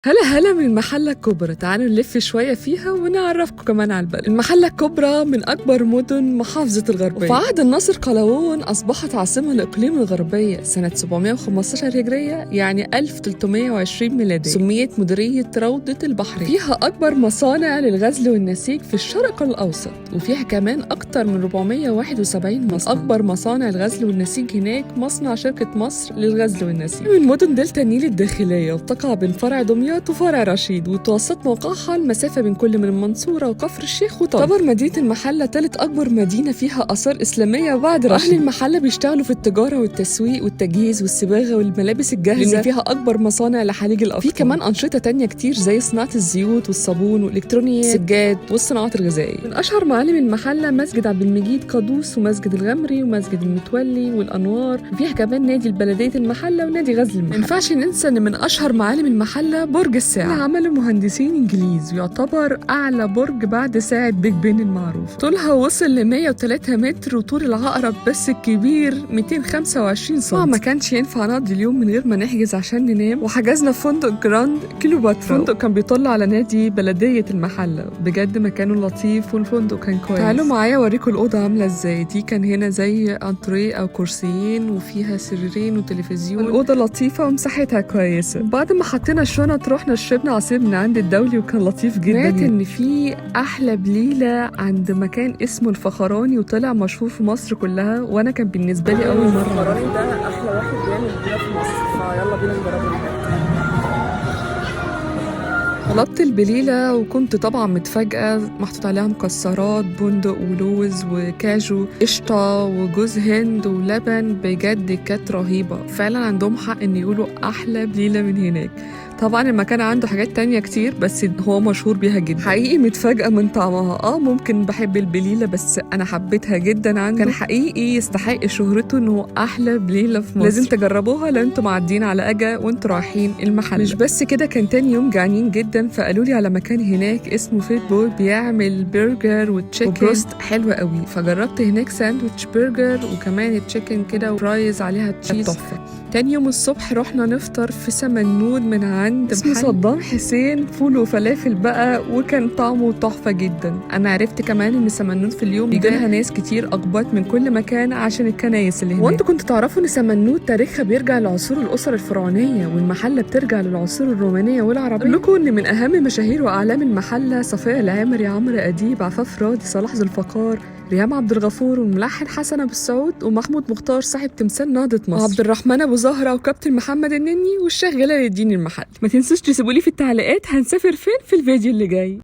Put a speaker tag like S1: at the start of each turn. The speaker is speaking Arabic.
S1: هلا من المحلة الكبرى. تعالوا نلف شوية فيها ونعرفكم كمان على البلد. المحلة الكبرى من أكبر مدن محافظة الغربية، وفي عهد الناصر قلاوون أصبحت عاصمة الإقليم الغربية سنة 715 هجرية، يعني 1320 ميلادية. سميت مديرية روضة البحرين. فيها أكبر مصانع للغزل والنسيج في الشرق الأوسط، وفيها كمان أكتر من 471 مصنع. أكبر مصانع الغزل والنسيج هناك مصنع شركة مصر للغزل والنسيج من مدن دلتا النيل الداخلية، وتقع بين فرع دمياط وفرع رشيد، وتوسط موقعها المسافة بين كل من المنصورة وكفر الشيخ وطنطا. تعتبر مدينة المحلة ثالث أكبر مدينة فيها آثار إسلامية بعد رشيد. أهل المحلة بيشتغلوا في التجارة والتسويق والتجهيز والصباغة والملابس الجاهزة، لأن فيها أكبر مصانع لحليج الأفكار. في كمان أنشطة تانية كتير زي صناعة الزيوت والصابون والإلكترونيات والسجاد والصناعات الغذائية. من أشهر معالم المحلة مسجد عبد المجيد قادوس ومسجد الغمري ومسجد المتولي والأنوار، وفيها كمان نادي البلدية المحلة ونادي غزل المحلة. ما ينفعش ننسى إن من أشهر معالم المحلة برج الساعة، عمله مهندسين إنجليز، ويعتبر أعلى برج بعد ساعة بيج بن المعروف. طولها وصل ل 103 متر، وطول العقرب بس الكبير 225 سم. ما كانش ينفع نقضي اليوم من غير ما نحجز عشان ننام، وحجزنا في فندق جراند كيلوباترا. الفندق كان بيطل على نادي بلدية المحلة، بجد مكانه لطيف والفندق كان كويس. تعالوا معايا اوريكم الأوضة عاملة ازاي. دي كان هنا زي انتريه أو كرسيين، وفيها سريرين وتلفزيون. الأوضة لطيفة ومساحتها كويسة. بعد ما حطينا الشنط رحنا شربنا عصير من عند الدولي وكان لطيف جدا. سمعت ان في احلى بليله عند مكان اسمه الفخراني، وطلع مشهور في مصر كلها، وانا كان بالنسبه لي اول مره. الفخراني ده احلى واحد بيعمل بليله في مصر، فيلا بينا نجربه هناك. طلبت البليلة وكنت طبعا متفاجئة، محطوط عليها مكسرات بندق ولوز وكاجو قشطة وجوز هند ولبن، بجد كانت رهيبة. فعلا عندهم حق ان يقولوا احلى بليلة من هناك. طبعا المكان عنده حاجات تانية كتير بس هو مشهور بيها جدا. حقيقي متفاجئة من طعمها. ممكن بحب البليلة بس انا حبيتها جدا عنده. كان حقيقي يستحق شهرته انه احلى بليلة في مصر. لازم تجربوها لو انتوا معديين على اجا وانتوا رايحين المحل. مش بس كده، كان تاني يوم جعانين جدا، فقالوا لي على مكان هناك اسمه فيت بول بيعمل برجر وتشيكن وبروست حلوة قوي، فجربت هناك ساندويتش برجر وكمان تشيكن كده وفرايز عليها تشيز تحفة. تاني يوم الصبح رحنا نفطر في سمنود من عند اسمه صدام حسين، فول وفلافل بقى، وكان طعمه تحفة جدا. انا عرفت كمان ان سمنود في اليوم بيجي لها ناس كتير اقباط من كل مكان عشان الكنايس اللي هناك. وانتوا كنتوا تعرفوا ان سمنود تاريخها بيرجع لعصور الاسر الفرعونية، والمحلة بترجع للعصور الرومانية والعربية. اقول لكم ان من اهم مشاهير واعلام المحلة صفية العامري، عمرو اديب، عفاف راضي، صلاح ذو الفقار، ريهام عبد الغفور، والملحن حسن ابو السعود، ومحمود مختار صاحب تمثال نهضة مصر، وعبد الرحمن ابو زهره، وكابتن محمد النني، والشيخ جلال الدين المحلي. ما تنسوش تسيبوا لي في التعليقات هنسافر فين في الفيديو اللي جاي.